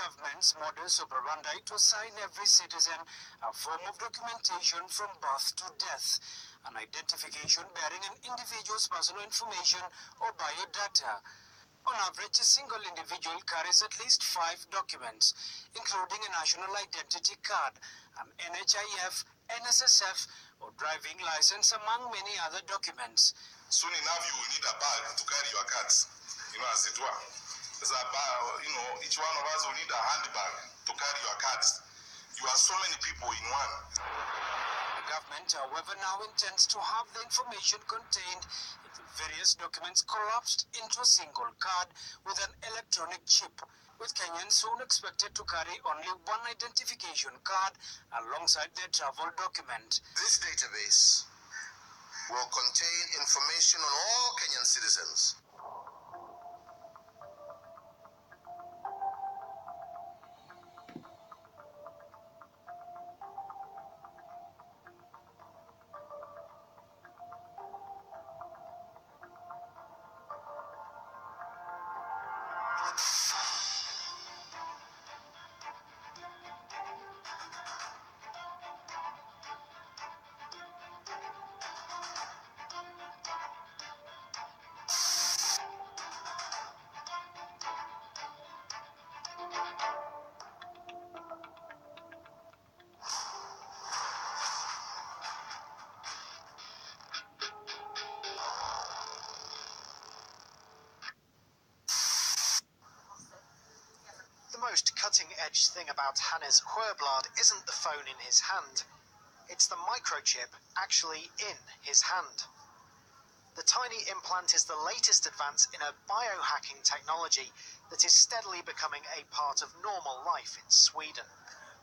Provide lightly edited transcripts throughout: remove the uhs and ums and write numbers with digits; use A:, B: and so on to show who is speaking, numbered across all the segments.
A: government's modus operandi to assign every citizen a form of documentation from birth to death, an identification bearing an individual's personal information or biodata. On average, a single individual carries at least 5 documents, including a national identity card, an NHIF, NSSF, or driving license, among many other documents.
B: Soon enough, you will need a bag to carry your cards, as it were. There's a bag, each one of us will need a handbag to carry your cards. You are so many people in one.
A: The government, however, now intends to have the information contained in the various documents collapsed into a single card with an electronic chip, with Kenyans soon expected to carry only one identification card alongside their travel document.
C: This database will contain information on all Kenyan citizens.
D: The most cutting-edge thing about Hannes Huerblad isn't the phone in his hand. It's the microchip actually in his hand. The tiny implant is the latest advance in a biohacking technology that is steadily becoming a part of normal life in Sweden.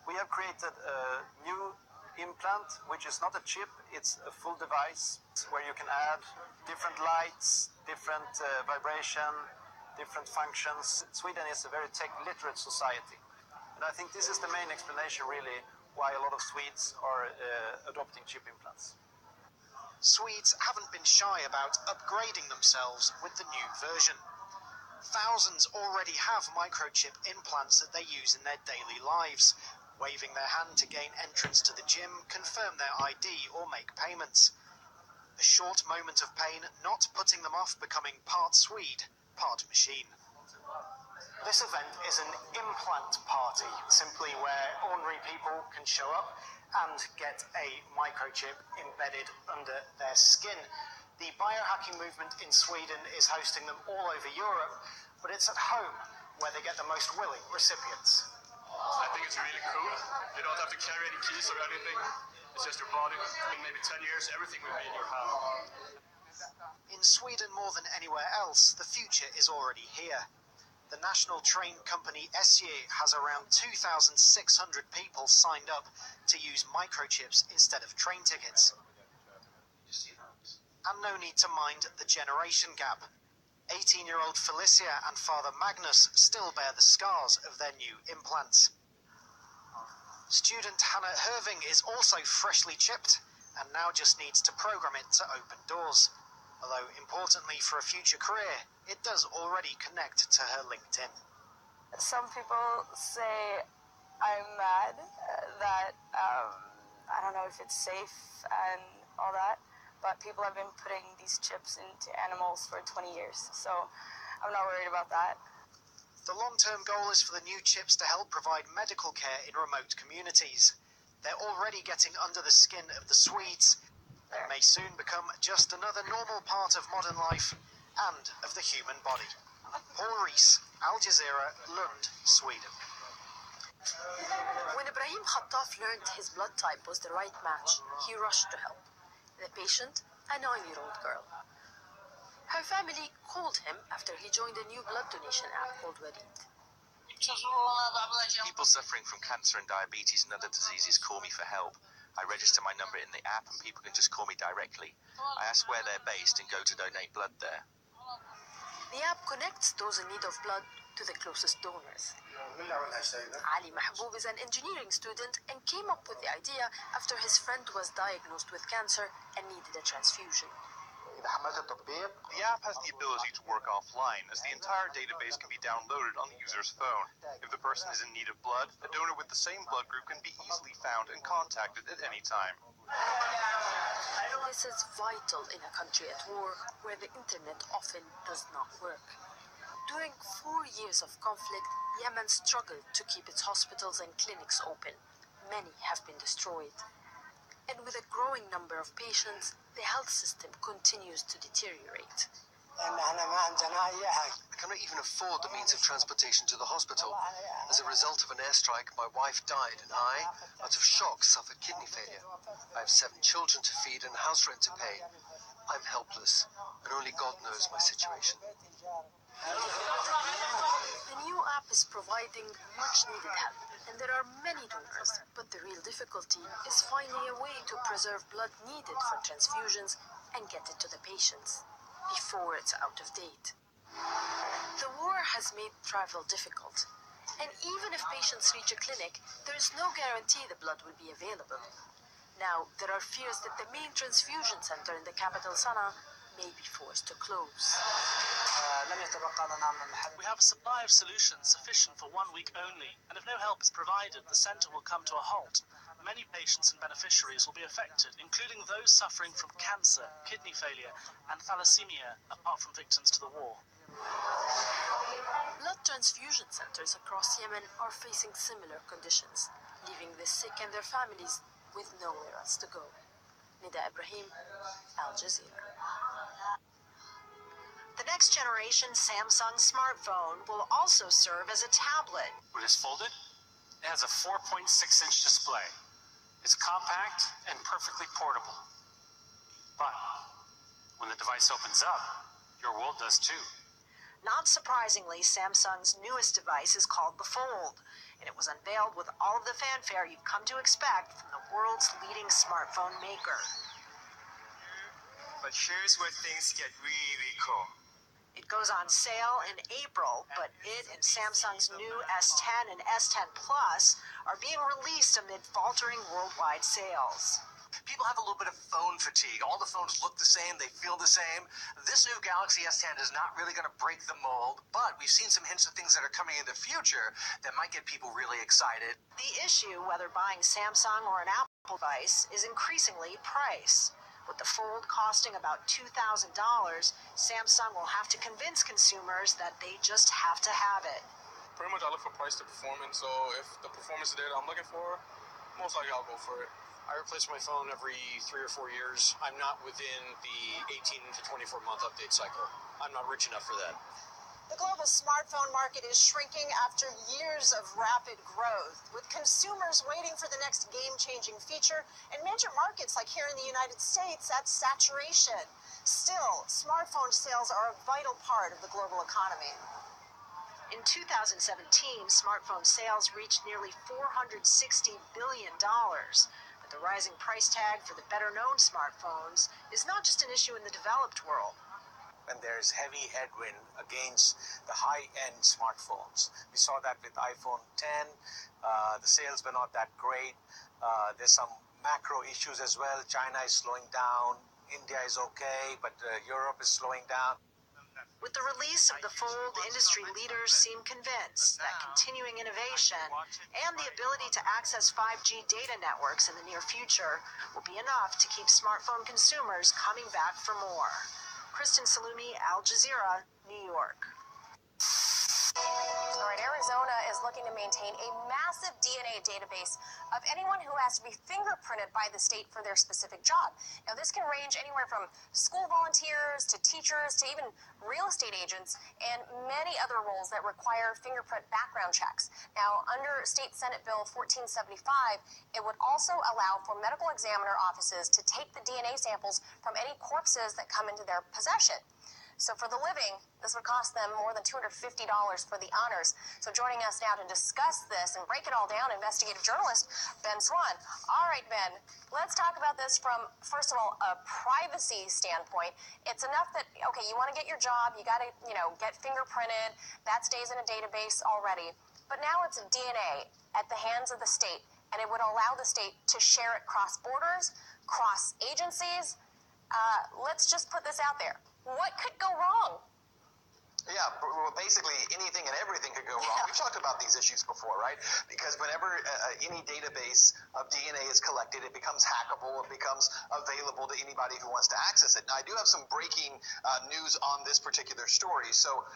E: We have created a new implant, which is not a chip, it's a full device where you can add different lights, different vibration, different functions. Sweden is a very tech-literate society. And I think this is the main explanation, really, why a lot of Swedes are adopting chip implants.
D: Swedes haven't been shy about upgrading themselves with the new version. Thousands already have microchip implants that they use in their daily lives, waving their hand to gain entrance to the gym, confirm their ID, or make payments. A short moment of pain not putting them off becoming part Swede, part machine. This event is an implant party, simply where ordinary people can show up and get a microchip embedded under their skin. The biohacking movement in Sweden is hosting them all over Europe, but it's at home where they get the most willing recipients.
F: I think it's really cool. You don't have to carry any keys or anything. It's just your body. In maybe 10 years, everything will be in your hand.
D: In Sweden, more than anywhere else, the future is already here. The national train company SJ has around 2,600 people signed up to use microchips instead of train tickets. And no need to mind the generation gap. 18-year-old Felicia and Father Magnus still bear the scars of their new implants. Student Hannah Herving is also freshly chipped and now just needs to program it to open doors. Although, importantly for a future career, it does already connect to her LinkedIn.
G: Some people say I'm mad that I don't know if it's safe and all that, but people have been putting these chips into animals for 20 years, so I'm not worried about that.
D: The long-term goal is for the new chips to help provide medical care in remote communities. They're already getting under the skin of the Swedes, and may soon become just another normal part of modern life and of the human body. Paul Rees, Al Jazeera, Lund, Sweden.
H: When Ibrahim Khattaf learned his blood type was the right match, he rushed to help. The patient, a 9-year-old girl. Her family called him after he joined a new blood donation app called Warid.
I: People suffering from cancer and diabetes and other diseases call me for help. I register my number in the app and people can just call me directly. I ask where they're based and go to donate blood there.
H: The app connects those in need of blood to the closest donors. Ali Mahboub is an engineering student and came up with the idea after his friend was diagnosed with cancer and needed a transfusion.
J: The app has the ability to work offline, as the entire database can be downloaded on the user's phone. If the person is in need of blood, a donor with the same blood group can be easily found and contacted at any time.
H: This is vital in a country at war where the internet often does not work. During 4 years of conflict, Yemen struggled to keep its hospitals and clinics open. Many have been destroyed. And with a growing number of patients, the health system continues to deteriorate.
K: I cannot even afford the means of transportation to the hospital. As a result of an airstrike, my wife died, and I, out of shock, suffered kidney failure. I have 7 children to feed and house rent to pay. I'm helpless, and only God knows my situation.
H: The new app is providing much-needed help, and there are many donors, but the real difficulty is finding a way to preserve blood needed for transfusions and get it to the patients before it's out of date. The war has made travel difficult, and even if patients reach a clinic, there is no guarantee the blood will be available. Now, there are fears that the main transfusion center in the capital, Sana'a, may be forced to close.
L: We have a supply of solutions sufficient for 1 week only, and if no help is provided, the centre will come to a halt. Many patients and beneficiaries will be affected, including those suffering from cancer, kidney failure, and thalassemia, apart from victims to the war.
H: Blood transfusion centers across Yemen are facing similar conditions, leaving the sick and their families with nowhere else to go. Nida Ibrahim, Al Jazeera.
D: The next generation Samsung smartphone will also serve as a tablet.
M: When it's folded, it has a 4.6-inch display. It's compact and perfectly portable. But when the device opens up, your world does too.
D: Not surprisingly, Samsung's newest device is called the Fold, and it was unveiled with all of the fanfare you've come to expect from the world's leading smartphone maker.
N: But here's where things get really cool.
D: It goes on sale in April, but it and Samsung's new S10 and S10 Plus are being released amid faltering worldwide sales.
O: People have a little bit of phone fatigue. All the phones look the same, they feel the same. This new Galaxy S10 is not really going to break the mold, but we've seen some hints of things that are coming in the future that might get people really excited.
D: The issue, whether buying Samsung or an Apple device, is increasingly price. With the Fold costing about $2,000, Samsung will have to convince consumers that they just have to have it.
P: Pretty much I look for price to performance, so if the performance is there that I'm looking for, most likely I'll go for it.
Q: I replace my phone every 3 or 4 years. I'm not within the 18 to 24-month update cycle. I'm not rich enough for that.
R: The global smartphone market is shrinking after years of rapid growth, with consumers waiting for the next game-changing feature, and major markets like here in the United States at saturation. Still, smartphone sales are a vital part of the global economy.
D: In 2017, smartphone sales reached nearly $460 billion. But the rising price tag for the better-known smartphones is not just an issue in the developed world.
S: And there's heavy headwind against the high-end smartphones. We saw that with iPhone 10. The sales were not that great. There's some macro issues as well. China is slowing down. India is okay, but Europe is slowing down.
D: With the release of the Fold, industry leaders seem convinced that continuing innovation and the ability to access 5G data networks in the near future will be enough to keep smartphone consumers coming back for more. Kristen Salumi, Al Jazeera, New York.
T: All right, Arizona is looking to maintain a massive DNA database of anyone who has to be fingerprinted by the state for their specific job. Now, this can range anywhere from school volunteers to teachers to even real estate agents and many other roles that require fingerprint background checks. Now, under State Senate Bill 1475, it would also allow for medical examiner offices to take the DNA samples from any corpses that come into their possession. So for the living, this would cost them more than $250 for the honors. So joining us now to discuss this and break it all down, investigative journalist Ben Swan. All right, Ben, let's talk about this from, first of all, a privacy standpoint. It's enough that, okay, you want to get your job, you got to, get fingerprinted. That stays in a database already. But now it's DNA at the hands of the state, and it would allow the state to share it cross borders, cross agencies. Let's just put this out there. What could go wrong?
U: Yeah, well, basically anything and everything could go wrong. We've talked about these issues before, right? Because whenever any database of DNA is collected, it becomes hackable, it becomes available to anybody who wants to access it. Now, I do have some breaking news on this particular story. So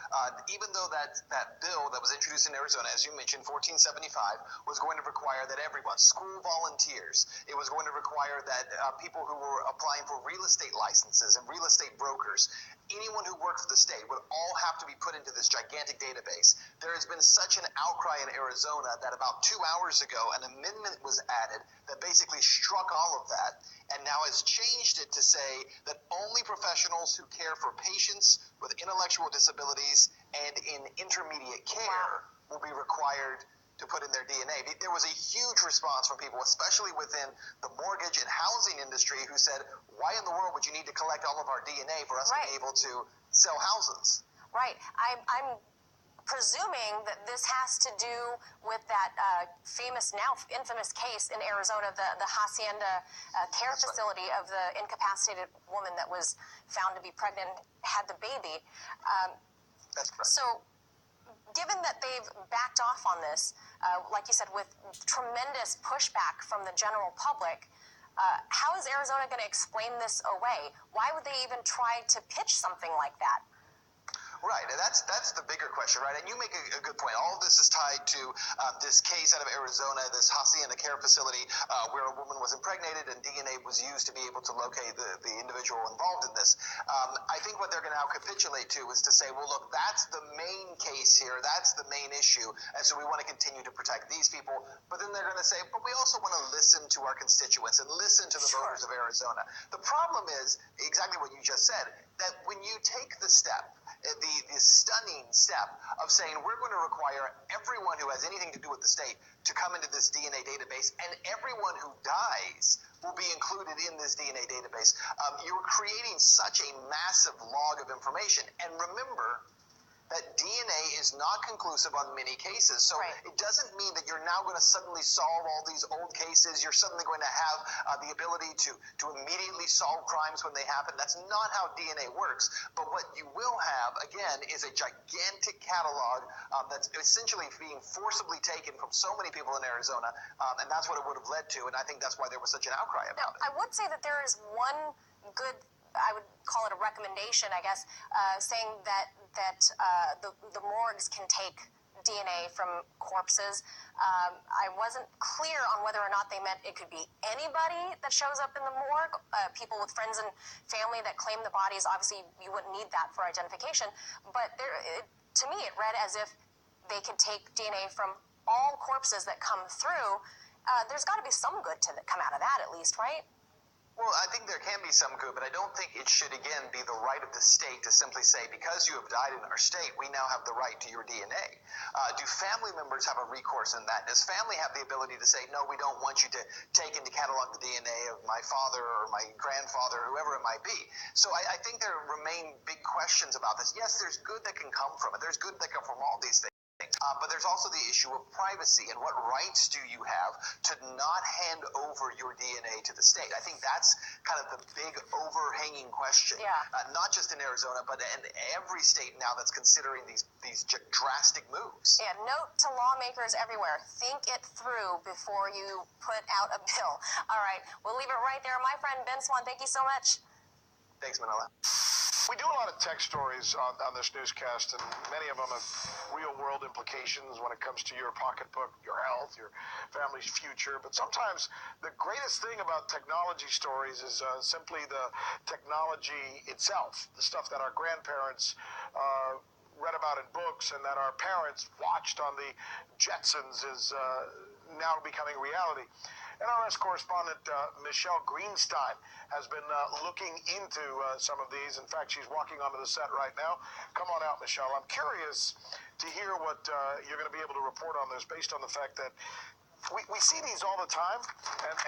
U: even though that bill that was introduced in Arizona, as you mentioned, 1475, was going to require that everyone, school volunteers, it was going to require that people who were applying for real estate licenses and real estate brokers, anyone who worked for the state would all have to be put into this gigantic database. There has been such an outcry in Arizona that about 2 hours ago, an amendment was added that basically struck all of that and now has changed it to say that only professionals who care for patients with intellectual disabilities and in intermediate care will be required to put in their DNA. There was a huge response from people, especially within the mortgage and housing industry, who said, why in the world would you need to collect all of our DNA for us to be able to sell houses?
T: Right. I'm presuming that this has to do with that famous, now infamous case in Arizona, the Hacienda care facility of the incapacitated woman that was found to be pregnant, had the baby.
U: That's correct.
T: So, given that they've backed off on this, like you said, with tremendous pushback from the general public, how is Arizona going to explain this away? Why would they even try to pitch something like that?
U: Right, and that's the bigger question, right? And you make a good point. All of this is tied to this case out of Arizona, this Hacienda care facility, where a woman was impregnated and DNA was used to be able to locate the individual involved in this. I think what they're going to now capitulate to is to say, well, look, that's the main case here, that's the main issue, and so we want to continue to protect these people. But then they're going to say, but we also want to listen to our constituents and listen to the voters of Arizona. The problem is exactly what you just said, that when you take the step, the stunning step of saying we're going to require everyone who has anything to do with the state to come into this DNA database, and everyone who dies will be included in this DNA database. You're creating such a massive log of information. And remember that DNA is not conclusive on many cases. So it doesn't mean that you're now going to suddenly solve all these old cases. You're suddenly going to have the ability to immediately solve crimes when they happen. That's not how DNA works. But what you will have, again, is a gigantic catalog that's essentially being forcibly taken from so many people in Arizona. And that's what it would have led to. And I think that's why there was such an outcry about it.
T: I would say that there is one good, I would call it a recommendation, I guess, saying that the morgues can take DNA from corpses. I wasn't clear on whether or not they meant it could be anybody that shows up in the morgue, people with friends and family that claim the bodies. Obviously, you wouldn't need that for identification. But to me, it read as if they could take DNA from all corpses that come through. There's got to be some good to come out of that, at least, right?
U: Well, I think there can be some good, but I don't think it should, again, be the right of the state to simply say, because you have died in our state, we now have the right to your DNA. Do family members have a recourse in that? Does family have the ability to say, no, we don't want you to take into catalog the DNA of my father or my grandfather, whoever it might be? So I think there remain big questions about this. Yes, there's good that can come from it. There's good that come from all these things. But there's also the issue of privacy and what rights do you have to not hand over your DNA to the state. I think that's kind of the big overhanging question, not just in Arizona, but in every state now that's considering these drastic moves.
T: Yeah, note to lawmakers everywhere, think it through before you put out a bill. All right, we'll leave it right there. My friend Ben Swan, thank you so much.
U: Thanks, Manila.
V: We do a lot of tech stories on this newscast, and many of them have real-world implications when it comes to your pocketbook, your health, your family's future. But sometimes the greatest thing about technology stories is simply the technology itself, the stuff that our grandparents read about in books and that our parents watched on the Jetsons is now becoming reality. NRS correspondent Michelle Greenstein has been looking into some of these. In fact, she's walking onto the set right now. Come on out, Michelle. I'm curious to hear what you're going to be able to report on this, based on the fact that we see these all the time,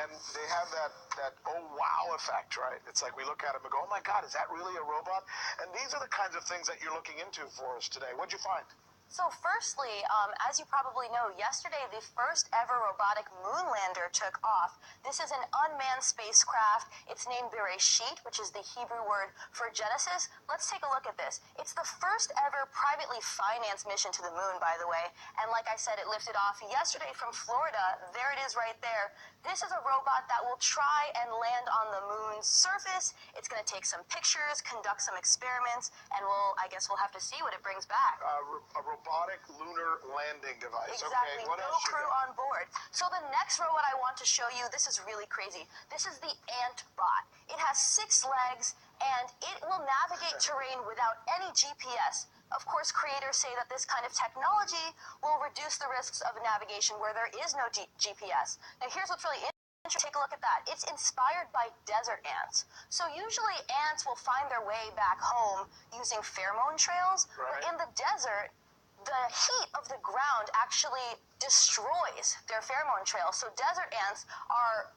V: and they have that oh wow effect, right? It's like we look at them and go, oh my God, is that really a robot? And these are the kinds of things that you're looking into for us today. What'd you find?
A: So firstly, as you probably know, yesterday the first ever robotic moon lander took off. This is an unmanned spacecraft. It's named Bereshit, which is the Hebrew word for Genesis. Let's take a look at this. It's the first ever privately financed mission to the moon, by the way. And like I said, it lifted off yesterday from Florida. There it is right there. This is a robot that will try and land on the moon's surface. It's going to take some pictures, conduct some experiments, and I guess we'll have to see what it brings back.
V: A robotic lunar landing device.
A: Exactly.
V: Okay, what
A: no
V: else you
A: crew
V: got?
A: on board. So the next robot I want to show you, this is really crazy. This is the Ant Bot. It has 6 legs, and it will navigate terrain without any GPS. Of course, creators say that this kind of technology will reduce the risks of navigation where there is no GPS. Now, here's what's really interesting. Take a look at that. It's inspired by desert ants. So usually ants will find their way back home using pheromone trails, but in the desert, the heat of the ground actually destroys their pheromone trail. So desert ants are,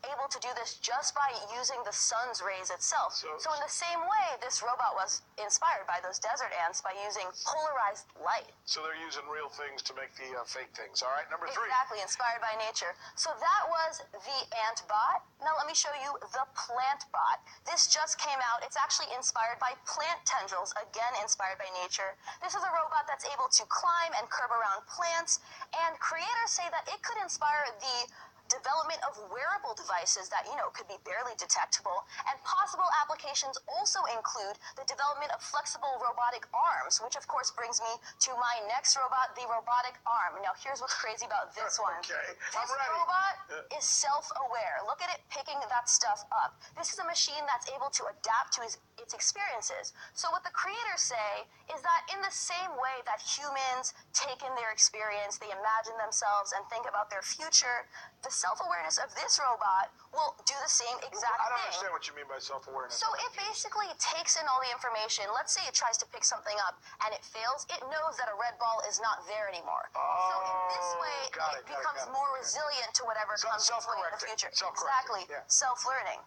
A: able to do this just by using the sun's rays itself. So in the same way, this robot was inspired by those desert ants by using polarized light.
V: So they're using real things to make the fake things. All right, number 3.
A: Exactly, inspired by nature. So that was the Ant Bot. Now let me show you the Plant Bot. This just came out. It's actually inspired by plant tendrils, again inspired by nature. This is a robot that's able to climb and curve around plants, and creators say that it could inspire the development of wearable devices that, could be barely detectable, and possible applications also include the development of flexible robotic arms, which of course brings me to my next robot, the robotic arm. Now here's what's crazy about this one. This robot is self-aware. Look at it picking that stuff up. This is a machine that's able to adapt to its experiences. So what the creators say is that in the same way that humans take in their experience, they imagine themselves and think about their future, the self-awareness of this robot will do the same exact thing.
V: I don't understand what you mean by self-awareness.
A: So it basically takes in all the information. Let's say it tries to pick something up and it fails. It knows that a red ball is not there anymore. So in this way, it becomes more resilient to whatever comes its way in the future. Exactly. Self-learning.